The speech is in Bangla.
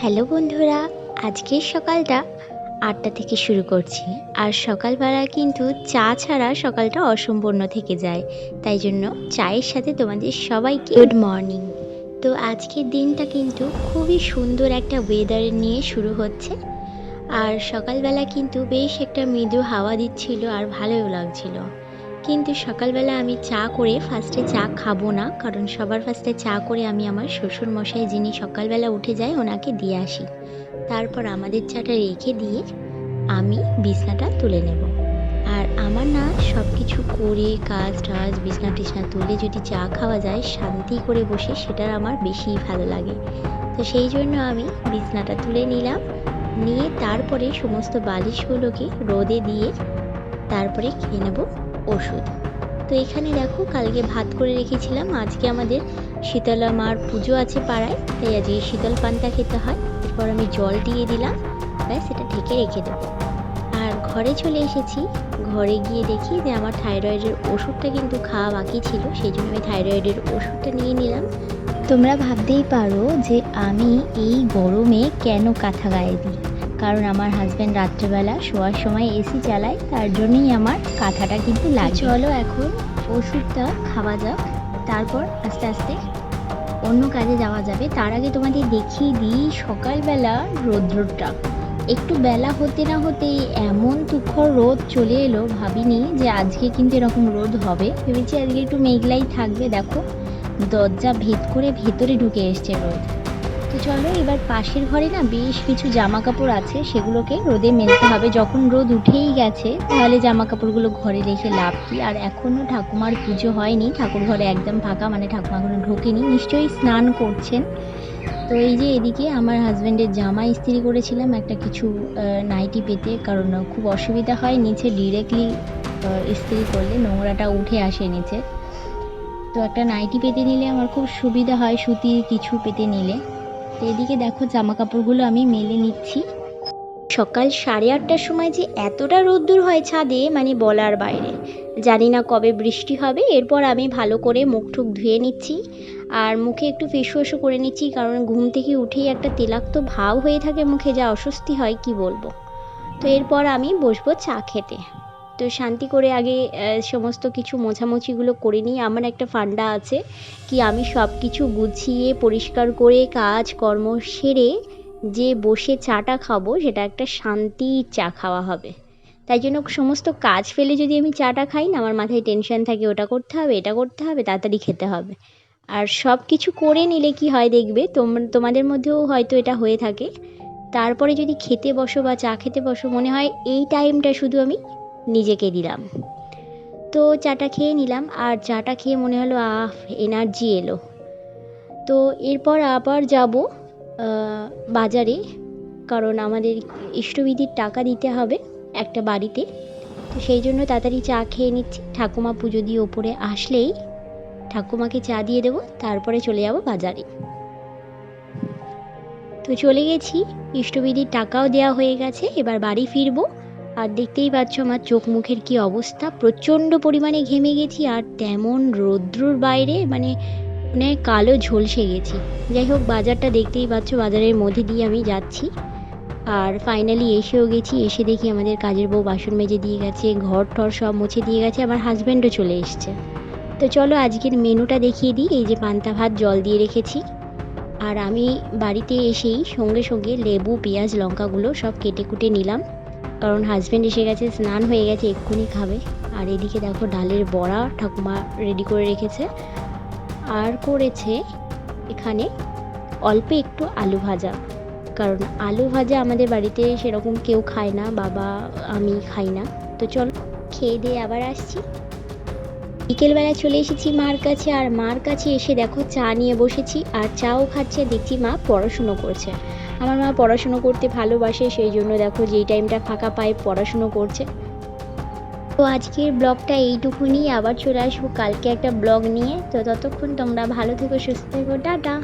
হ্যালো বন্ধুরা, আজকের সকালটা ৮টা থেকে শুরু করছি। আর সকালবেলা কিন্তু চা ছাড়া সকালটা অসম্পূর্ণ থেকে যায়। তাই জন্য চায়ের সাথে তোমাদের সবাইকে গুড মর্নিং। তো আজকের দিনটা কিন্তু খুবই সুন্দর একটা ওয়েদার নিয়ে শুরু হচ্ছে। আর সকালবেলা কিন্তু বেশ একটা মৃদু হাওয়া দিচ্ছিল আর ভালোও লাগছিল। কিন্তু সকালবেলা আমি চা করে ফার্স্টে চা খাবো না, কারণ সবার ফার্স্টে চা করে আমি আমার শ্বশুরমশাই যিনি সকালবেলা উঠে যায় ওনাকে দিয়ে আসি। তারপর আমাদের চাটা রেখে দিয়ে আমি বিছনাটা তুলে নেব। আর আমার না সব কিছু করে কাজ টাজ বিছনা টিছনা তুলে যদি চা খাওয়া যায় শান্তি করে বসে, সেটার আমার বেশিই ভালো লাগে। তো সেই জন্য আমি বিছনাটা তুলে নিলাম, নিয়ে তারপরে সমস্ত বালিশগুলোকে রোদে দিয়ে তারপরে খেয়ে নেব ওষুধ। তো এখানে দেখো, কালকে ভাত করে রেখেছিলাম, আজকে আমাদের শীতলা মার পুজো আছে পাড়ায়, তাই আজকে শীতল পান্তা খেতে হয়। এরপর আমি জল দিয়ে দিলাম, ব্যাস এটা ঢেকে রেখে দেবো। আর ঘরে চলে এসেছি, ঘরে গিয়ে দেখি যে আমার থাইরয়েডের ওষুধটা কিন্তু খাওয়া বাকি ছিল, সেই জন্য আমি থাইরয়েডের ওষুধটা নিয়ে নিলাম। তোমরা ভাবতেই পারো যে আমি এই গরমে কেন কাঁথা গায়ে দিই, কারণ আমার হাজব্যান্ড রাত্রেবেলা শোয়ার সময় এসি চালায়, তার জন্যই আমার কাঁথাটা কিন্তু লাগে। চলো এখন ওষুধটা খাওয়া যাক, তারপর আস্তে আস্তে অন্য কাজে যাওয়া যাবে। তার আগে তোমাদের দেখিয়ে দিই সকালবেলা রৌদ্রটা। একটু বেলা হতে না হতেই এমন তুখর রোদ চলে এলো, ভাবিনি যে আজকে কিন্তু এরকম রোদ হবে। ভেবেছি আজকে একটু মেঘলাই থাকবে, দেখো দরজা ভেদ করে ভেতরে ঢুকে এসছে রোদ। তো চলো এবার পাশের ঘরে না বেশ কিছু জামা কাপড় আছে, সেগুলোকে রোদে মেলতে হবে। যখন রোদ উঠেই গেছে তাহলে জামা কাপড়গুলো ঘরে রেখে লাভ কি। আর এখনও ঠাকুমার পুজো হয়নি, ঠাকুর ঘরে একদম ফাঁকা, মানে ঠাকুমা এখনো ঢোকেনি, নিশ্চয়ই স্নান করছেন। তো এই যে এদিকে আমার হাজব্যান্ডের জামা ইস্ত্রি করেছিলাম, একটা কিছু নাইটি পেতে, কারণ খুব অসুবিধা হয় নিচে ডিরেক্টলি ইস্ত্রি করলে নোংরাটা উঠে আসে নিচে। তো একটা নাইটি পেতে নিলে আমার খুব সুবিধা হয়, সুতির কিছু পেতে নিলে। তো এদিকে দেখো জামা কাপড়গুলো আমি মেলে নিচ্ছি। সকাল 8:30টার সময় যে এতটা রোদ্দুর হয় ছাদে, মানে বলার বাইরে। জানি না কবে বৃষ্টি হবে। এরপর আমি ভালো করে মুখ টুক ধুয়ে নিচ্ছি, আর মুখে একটু ফেস ওয়াশও করে নিচ্ছি, কারণ ঘুম থেকে উঠেই একটা তেলাক্ত ভাব হয়ে থাকে মুখে, যা অস্বস্তি হয় কি বলবো। তো এরপর আমি বসবো চা খেতে। তো শান্তি করে আগে সমস্ত কিছু মোছামুছিগুলো করে নিই। আমার একটা ফান্ডা আছে কি, আমি সব কিছু গুছিয়ে পরিষ্কার করে কাজ কর্ম সেরে যে বসে চাটা খাবো, সেটা একটা শান্তির চা খাওয়া হবে। তাই জন্য সমস্ত কাজ ফেলে যদি আমি চাটা খাই না, আমার মাথায় টেনশন থাকে, ওটা করতে হবে, এটা করতে হবে, তাড়াতাড়ি খেতে হবে। আর সব কিছু করে নিলে কি হয় দেখবে, তোমাদের মধ্যেও হয়তো এটা হয়ে থাকে, তারপরে যদি খেতে বসো বা চা খেতে বসো, মনে হয় এই টাইমটা শুধু আমি নিজেকে দিলাম। তো চাটা খেয়ে নিলাম, আর চাটা খেয়ে মনে হলো এনার্জি এলো। তো এরপর আবার যাব বাজারে, কারণ আমাদের ইষ্টবিধির টাকা দিতে হবে একটা বাড়িতে। তো সেই জন্য তাড়াতাড়ি চা খেয়ে নিচ্ছি, ঠাকুমা পুজো দিয়ে ওপরে আসলেই ঠাকুমাকে চা দিয়ে দেবো, তারপরে চলে যাব বাজারে। তো চলে গেছি, ইষ্টবিধির টাকাও দেওয়া হয়ে গেছে, এবার বাড়ি ফিরবো। আর দেখতেই পাচ্ছ আমার চোখ মুখের কি অবস্থা, প্রচণ্ড পরিমাণে ঘেমে গেছি, আর তেমন রৌদ্রুর বাইরে মানে কালো ঝলসে গেছি। যাই হোক, বাজারটা দেখতেই পাচ্ছ, বাজারের মধ্যে দিয়ে আমি যাচ্ছি। আর ফাইনালি এসেও গেছি, এসে দেখি আমাদের কাজের বউ বাসন মেজে দিয়ে গেছে, ঘর টর সব মুছে দিয়ে গেছে, আমার হাজব্যান্ডও চলে এসছে। তো চলো আজকের মেনুটা দেখিয়ে দিই। এই যে পান্তা ভাত জল দিয়ে রেখেছি, আর আমি বাড়িতে এসেই সঙ্গে সঙ্গে লেবু পেঁয়াজ লঙ্কাগুলো সব কেটে কুটে নিলাম, কারণ হাজব্যান্ড এসে গেছে, স্নান হয়ে গেছে, এক্ষুনি খাবে। আর এদিকে দেখো ডালের বড়া ঠাকুমা রেডি করে রেখেছে, আর করেছে এখানে অল্প একটু আলু ভাজা, কারণ আলু ভাজা আমাদের বাড়িতে সেরকম কেউ খায় না, বাবা আমি খাই না। তো চলো খেয়ে দিয়ে আবার আসছি। বিকেলবেলা চলে এসেছি মার কাছে, আর মার কাছে এসে দেখো চা নিয়ে বসেছি, আর চাও খাচ্ছে, দেখছি মা পড়াশুনো করছে। আমার মা পড়াশুনো করতে ভালোবাসে, সেই জন্য দেখো যেই টাইমটা ফাঁকা পায় পড়াশুনো করছে। তো আজকের ব্লগটা এইটুকুনি, আবার চলে আসবো কালকে একটা ব্লগ নিয়ে। তো ততক্ষণ তোমরা ভালো থেকো, সুস্থ থেকো, টাটা।